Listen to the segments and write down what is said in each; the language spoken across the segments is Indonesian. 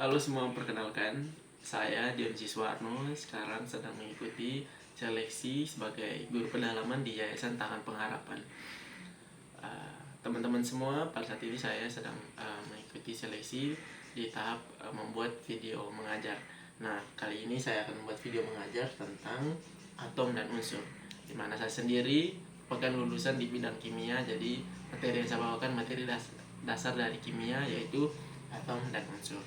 Halo semua, perkenalkan saya Dion Siswarno. Sekarang sedang mengikuti seleksi sebagai guru pendalaman di Yayasan Tangan Pengharapan. Teman-teman semua, pada saat ini saya sedang mengikuti seleksi di tahap membuat video mengajar. Nah, kali ini saya akan membuat video mengajar tentang atom dan unsur, dimana saya sendiri bukan lulusan di bidang kimia. Jadi materi yang saya bawakan materi dasar dari kimia, yaitu atom dan unsur.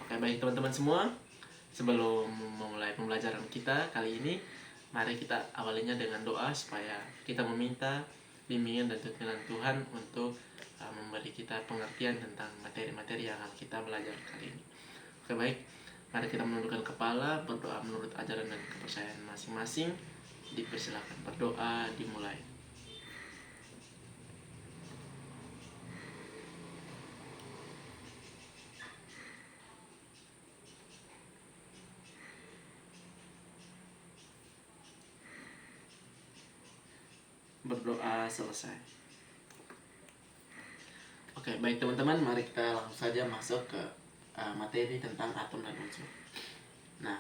Oke, baik teman-teman semua, sebelum memulai pembelajaran kita kali ini, mari kita awalinya dengan doa supaya kita meminta bimbingan dan tuntunan Tuhan untuk memberi kita pengertian tentang materi-materi yang akan kita belajar kali ini. Oke, baik, mari kita menundukkan kepala, berdoa menurut ajaran dan kepercayaan masing-masing. Dipersilakan berdoa, dimulai. Berdoa selesai. Oke, baik teman-teman, mari kita langsung saja masuk ke materi tentang atom dan unsur. Nah,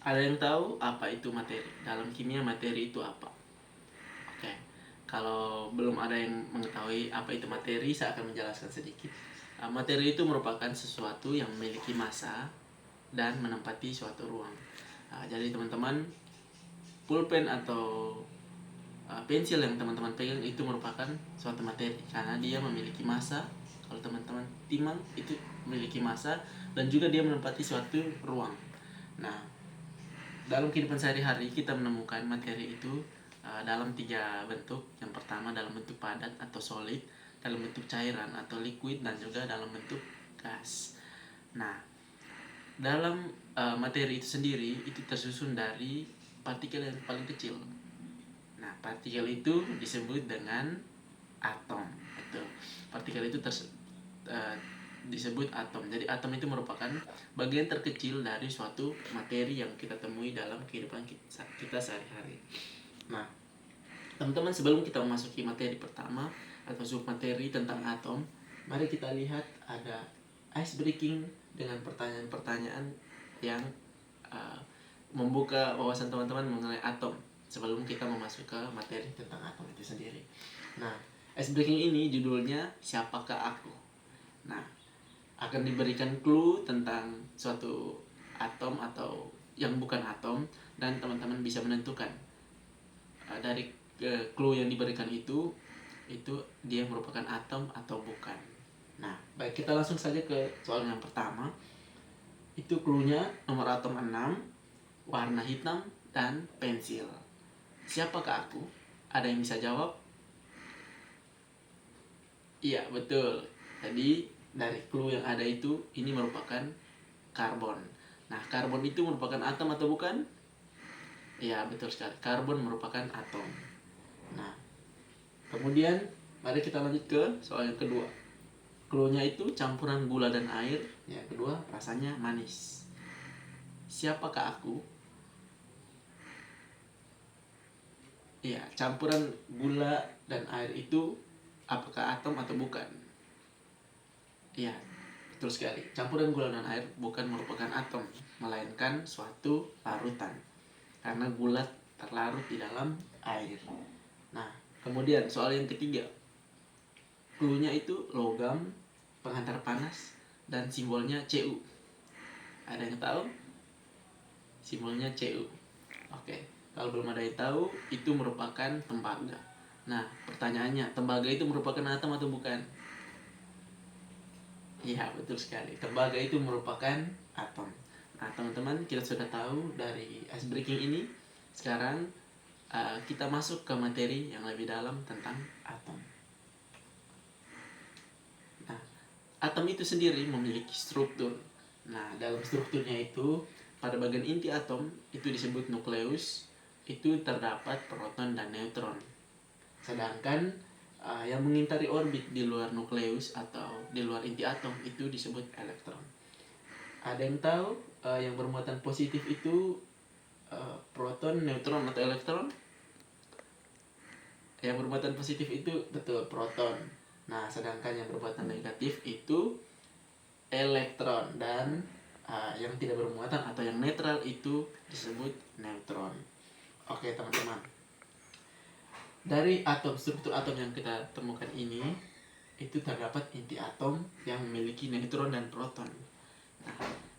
ada yang tahu apa itu materi? Dalam kimia materi itu apa? Oke, kalau belum ada yang mengetahui apa itu materi, saya akan menjelaskan sedikit. Materi itu merupakan sesuatu yang memiliki massa dan menempati suatu ruang. Jadi teman-teman, pulpen atau pensil yang teman-teman pegang itu merupakan suatu materi karena dia memiliki massa. Kalau teman-teman timang, itu memiliki massa dan juga dia menempati suatu ruang. Nah, dalam kehidupan sehari-hari kita menemukan materi itu dalam 3 bentuk. Yang pertama dalam bentuk padat atau solid, dalam bentuk cairan atau liquid, dan juga dalam bentuk gas. Nah, dalam materi itu sendiri itu tersusun dari partikel yang paling kecil. Nah, partikel itu disebut dengan atom. Betul. Partikel itu disebut atom. Jadi atom itu merupakan bagian terkecil dari suatu materi yang kita temui dalam kehidupan kita sehari-hari. Nah, teman-teman, sebelum kita memasuki materi pertama atau submateri tentang atom, mari kita lihat ada ice breaking dengan pertanyaan-pertanyaan yang membuka wawasan teman-teman mengenai atom sebelum kita memasuki ke materi tentang atom itu sendiri. Nah, ice breaking ini judulnya Siapakah Aku? Nah, akan diberikan clue tentang suatu atom atau yang bukan atom, dan teman-teman bisa menentukan dari clue yang diberikan itu dia merupakan atom atau bukan. Nah, baik, kita langsung saja ke soal yang pertama. Itu clue-nya nomor atom 6, warna hitam, dan pensil. Siapakah aku? Ada yang bisa jawab? Iya, betul. Jadi dari clue yang ada itu, ini merupakan karbon. Nah, karbon itu merupakan atom atau bukan? Iya, betul sekali. Karbon merupakan atom. Nah, kemudian mari kita lanjut ke soal yang kedua. Clue-nya itu campuran gula dan air. Yang kedua, rasanya manis. Siapakah aku? Iya, campuran gula dan air itu apakah atom atau bukan? Iya, betul sekali. Campuran gula dan air bukan merupakan atom, melainkan suatu larutan. Karena gula terlarut di dalam air. Nah, kemudian soal yang ketiga. Clue-nya itu logam, penghantar panas, dan simbolnya Cu. Ada yang tahu? Simbolnya Cu. Oke, kalau belum ada yang tahu, itu merupakan tembaga. Nah, pertanyaannya, tembaga itu merupakan atom atau bukan? Iya, betul sekali. Tembaga itu merupakan atom. Nah, teman-teman, kita sudah tahu dari ice breaking ini. Sekarang kita masuk ke materi yang lebih dalam tentang atom. Nah, atom itu sendiri memiliki struktur. Nah, dalam strukturnya itu, pada bagian inti atom itu disebut nukleus, itu terdapat proton dan neutron. Sedangkan yang mengitari orbit di luar nukleus atau di luar inti atom itu disebut elektron. Ada yang tahu yang bermuatan positif itu proton, neutron, atau elektron? Yang bermuatan positif itu betul proton. Nah, sedangkan yang bermuatan negatif itu elektron, dan yang tidak bermuatan atau yang netral itu disebut neutron. Oke teman-teman, dari struktur atom yang kita temukan ini, itu terdapat inti atom yang memiliki neutron dan proton. Nah,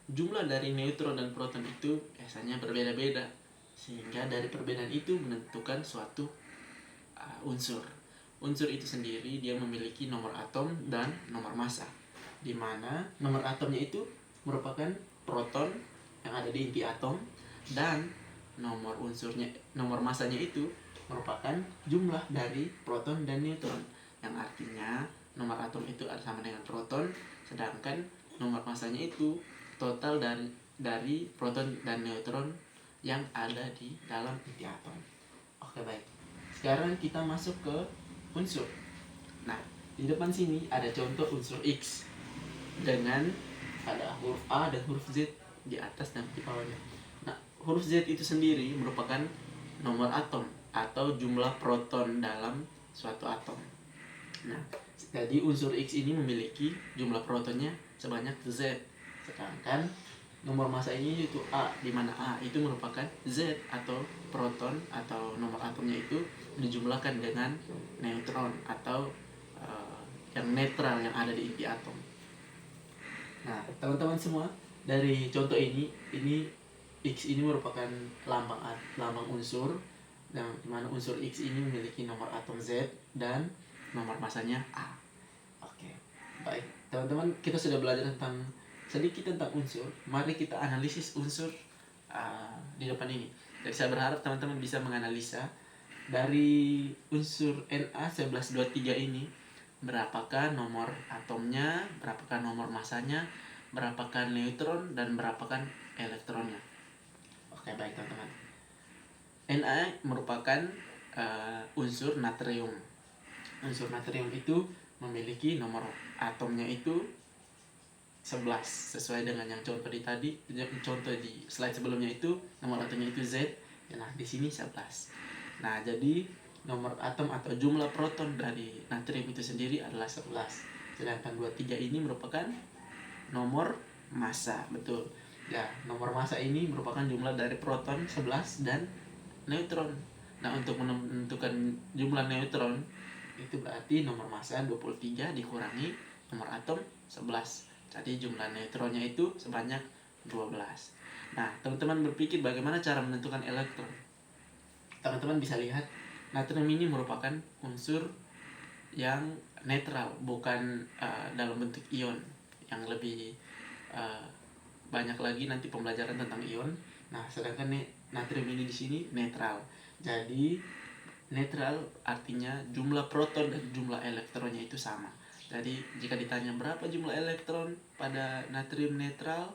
jumlah dari neutron dan proton itu biasanya berbeda-beda, sehingga dari perbedaan itu menentukan suatu unsur. Unsur itu sendiri dia memiliki nomor atom dan nomor massa, di mana nomor atomnya itu merupakan proton yang ada di inti atom, dan nomor massanya itu merupakan jumlah dari proton dan neutron, yang artinya nomor atom itu sama dengan proton, sedangkan nomor massanya itu total dari proton dan neutron yang ada di dalam inti atom. Oke, baik. Sekarang kita masuk ke unsur. Nah, di depan sini ada contoh unsur X dengan ada huruf A dan huruf Z di atas dan di bawahnya. Nah, huruf Z itu sendiri merupakan nomor atom atau jumlah proton dalam suatu atom. Nah, jadi unsur X ini memiliki jumlah protonnya sebanyak Z, sedangkan nomor massa ini itu A, di mana A itu merupakan Z atau proton atau nomor atomnya itu dijumlahkan dengan neutron atau yang netral yang ada di inti atom. Nah, teman-teman semua, dari contoh ini X ini merupakan lambang unsur, dan dimana unsur X ini memiliki nomor atom Z dan nomor massanya A. Oke, baik teman-teman, kita sudah belajar sedikit tentang unsur. Mari kita analisis unsur di depan ini. Jadi saya berharap teman-teman bisa menganalisa dari unsur Na1123 ini, berapakah nomor atomnya, berapakah nomor masanya, berapakah neutron, dan berapakah elektronnya. Oke, baik teman-teman. Na merupakan unsur natrium. Unsur natrium itu memiliki nomor atomnya itu 11, sesuai dengan yang contoh di slide sebelumnya itu nomor atomnya itu Z. Nah, di sini 11. Nah, jadi nomor atom atau jumlah proton dari natrium itu sendiri adalah 11. Sedangkan 23 ini merupakan nomor massa, betul. Ya, nomor massa ini merupakan jumlah dari proton 11 dan neutron. Nah, untuk menentukan jumlah neutron itu berarti nomor massa 23 dikurangi nomor atom 11. Jadi jumlah neutronnya itu sebanyak 12. Nah, teman-teman berpikir bagaimana cara menentukan elektron? Teman-teman bisa lihat, natrium ini merupakan unsur yang netral, bukan dalam bentuk ion. Yang lebih banyak lagi nanti pembelajaran tentang ion. Nah, sedangkan natrium ini di sini netral. Jadi netral artinya jumlah proton dan jumlah elektronnya itu sama. Jadi jika ditanya berapa jumlah elektron pada natrium netral,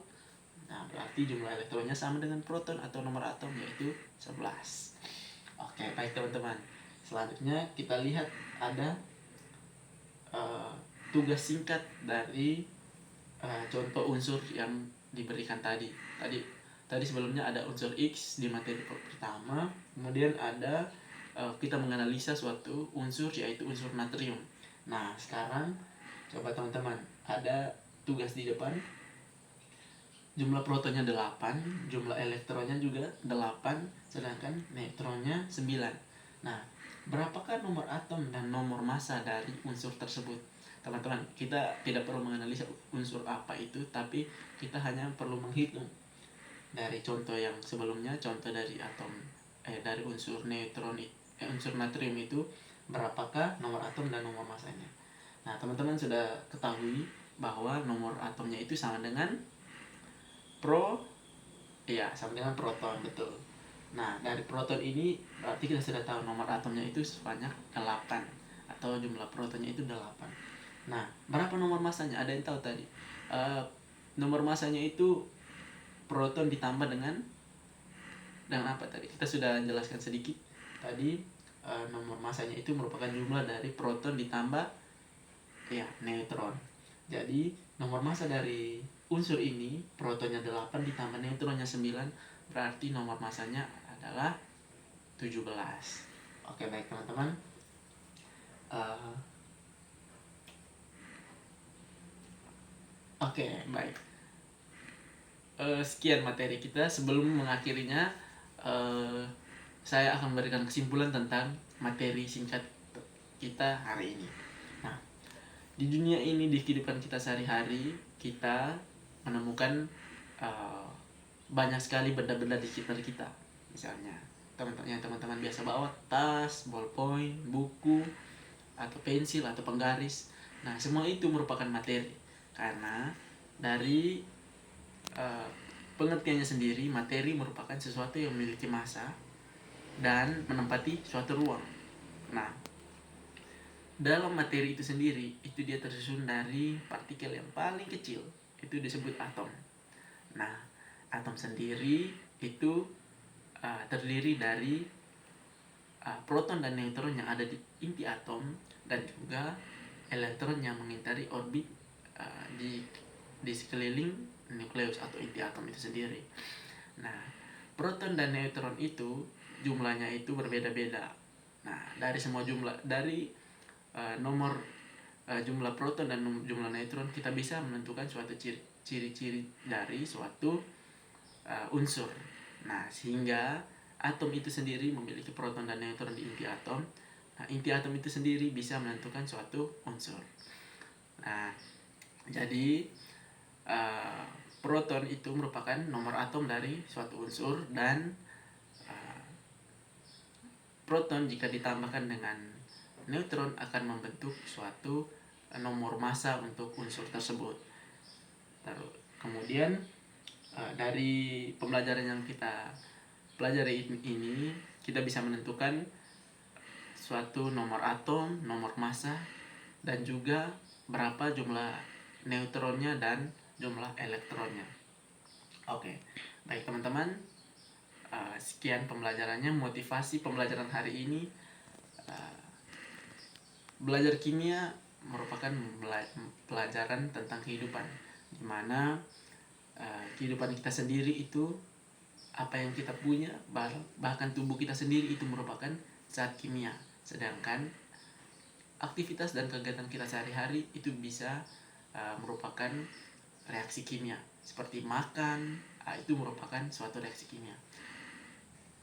nah berarti jumlah elektronnya sama dengan proton atau nomor atom, yaitu 11. Oke, baik teman-teman. Selanjutnya kita lihat ada tugas singkat dari contoh unsur yang diberikan tadi. Tadi sebelumnya ada unsur X di materi pertama, kemudian ada kita menganalisa suatu unsur, yaitu unsur natrium. Nah, sekarang coba teman-teman, ada tugas di depan. Jumlah protonnya 8, jumlah elektronnya juga 8, sedangkan neutronnya 9. Nah, berapakah nomor atom dan nomor massa dari unsur tersebut? Teman-teman, kita tidak perlu menganalisa unsur apa itu, tapi kita hanya perlu menghitung dari contoh yang sebelumnya, contoh dari dari unsur unsur natrium itu, berapakah nomor atom dan nomor massanya. Nah, teman-teman sudah ketahui bahwa nomor atomnya itu sama dengan sama dengan proton, betul. Nah, dari proton ini berarti kita sudah tahu nomor atomnya itu sebanyak 8, atau jumlah protonnya itu 8. Nah, berapa nomor massanya? Ada yang tahu tadi? Nomor massanya itu proton ditambah dengan apa tadi? Kita sudah jelaskan sedikit tadi. Nomor massanya itu merupakan jumlah dari proton ditambah neutron. Jadi nomor massa dari unsur ini, protonnya 8 ditambah neutronnya 9, berarti nomor massanya adalah 17. Oke, baik teman-teman. Oke, baik. Sekian materi kita. Sebelum mengakhirinya, saya akan memberikan kesimpulan tentang materi singkat kita hari ini. Nah, di dunia ini, di kehidupan kita sehari-hari, kita menemukan banyak sekali benda-benda di sekitar kita. Misalnya, teman-teman biasa bawa tas, ballpoint, buku, atau pensil, atau penggaris. Nah, semua itu merupakan materi. Karena dari pengertiannya sendiri, materi merupakan sesuatu yang memiliki massa dan menempati suatu ruang. Nah, dalam materi itu sendiri, itu dia tersusun dari partikel yang paling kecil, itu disebut atom. Nah, atom sendiri itu terdiri dari proton dan neutron yang ada di inti atom, dan juga elektron yang mengitari orbit di sekeliling nukleus atau inti atom itu sendiri. Nah, proton dan neutron itu jumlahnya itu berbeda-beda. Nah, dari semua jumlah, dari nomor jumlah proton dan jumlah neutron, kita bisa menentukan suatu ciri-ciri dari suatu unsur. Nah, sehingga atom itu sendiri memiliki proton dan neutron di inti atom. Nah, inti atom itu sendiri bisa menentukan suatu unsur. Nah, jadi proton itu merupakan nomor atom dari suatu unsur, dan proton jika ditambahkan dengan neutron akan membentuk suatu nomor massa untuk unsur tersebut. Kemudian dari pembelajaran yang kita pelajari ini, kita bisa menentukan suatu nomor atom, nomor massa, dan juga berapa jumlah neutronnya dan jumlah elektronnya. Oke, baik teman-teman, sekian pembelajarannya. Motivasi pembelajaran hari ini, belajar kimia merupakan pelajaran tentang kehidupan, di mana kehidupan kita sendiri itu, apa yang kita punya, bahkan tubuh kita sendiri itu merupakan zat kimia. Sedangkan aktivitas dan kegiatan kita sehari-hari itu bisa merupakan reaksi kimia. Seperti makan, itu merupakan suatu reaksi kimia.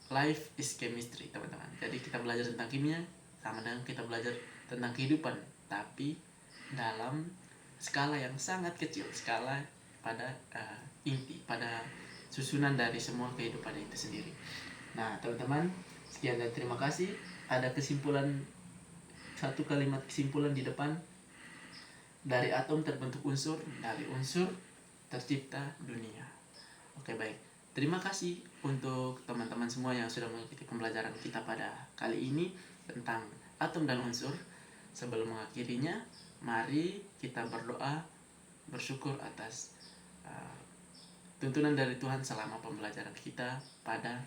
Life is chemistry, teman-teman. Jadi kita belajar tentang kimia sama dengan kita belajar tentang kehidupan, tapi dalam skala yang sangat kecil, skala pada inti, pada susunan dari semua kehidupan itu sendiri. Nah, teman-teman, sekian dan terima kasih. Ada kesimpulan, satu kalimat kesimpulan di depan. Dari atom terbentuk unsur, dari unsur tercipta dunia. Oke, baik. Terima kasih untuk teman-teman semua yang sudah mengikuti pembelajaran kita pada kali ini tentang atom dan unsur. Sebelum mengakhirinya, mari kita berdoa, bersyukur atas tuntunan dari Tuhan selama pembelajaran kita pada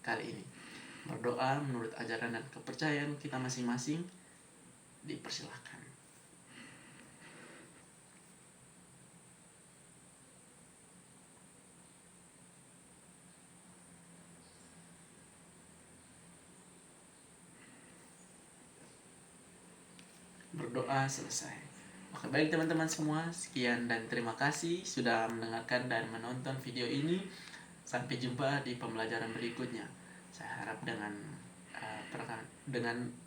kali ini. Berdoa menurut ajaran dan kepercayaan kita masing-masing, dipersilahkan. Berdoa selesai. Oke, baik teman-teman semua, sekian dan terima kasih sudah mendengarkan dan menonton video ini. Sampai jumpa di pembelajaran berikutnya. Saya harap dengan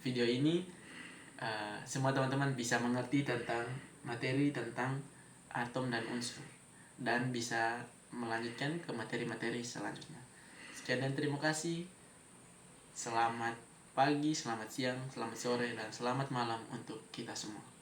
video ini semua teman-teman bisa mengerti tentang materi tentang atom dan unsur, dan bisa melanjutkan ke materi-materi selanjutnya. Sekian dan terima kasih. Selamat pagi, selamat siang, selamat sore, dan selamat malam untuk kita semua.